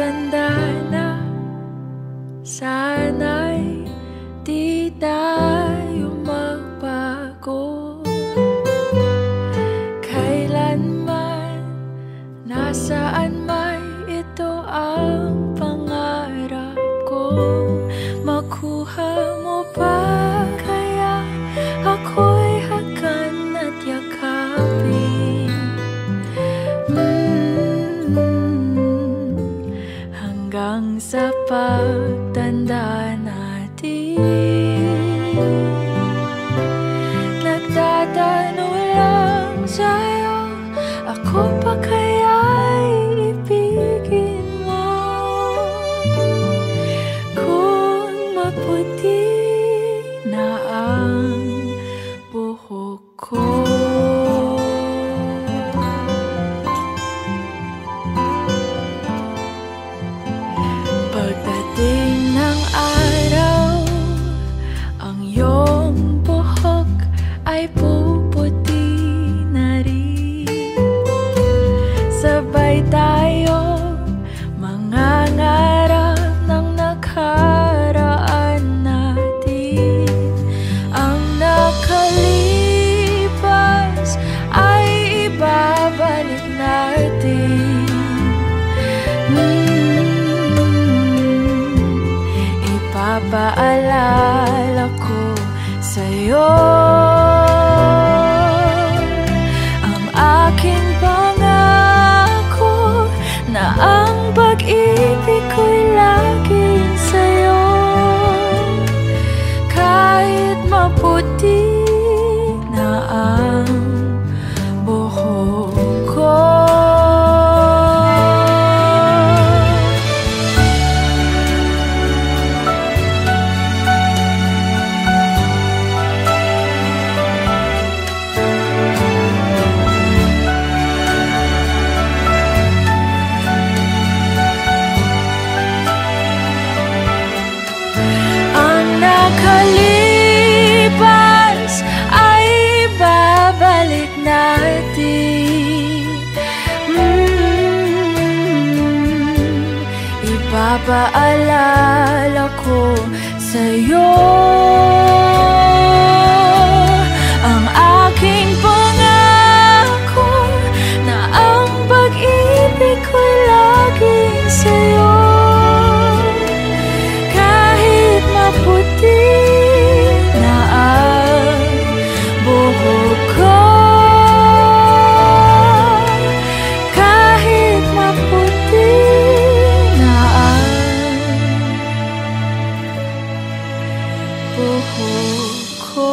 pagtanda na, sana'y di tayo magbago. Kailanman, nasaan may ito ang pangarap ko. Makuha mo ba kaya ako'y hagan at yakapin? Hanggang sa pagtanda natin, nagtatanong lang sa'yo, ako pa kaya'y ibigin mo? Kung maputi na ang buhok ko, pagdating ng araw, ang iyong buhok ay puputi na rin. Sabay tayo mangangarap ng nakaraan natin. Ang nakalipas ay ibabalik natin. Ipapaalala ko sa'yo ang aking pangako na ang pag-ibig ko'y laging sa'yo. Kahit maputi na ang buhok ko, nakalipas ay babalik natin. Ipapaalala ko sa'yo ang aking pangako na ang pag-ibig ko'y laging sa'yo. Maputi na ang buhok ko, kahit maputi na ang buhok ko.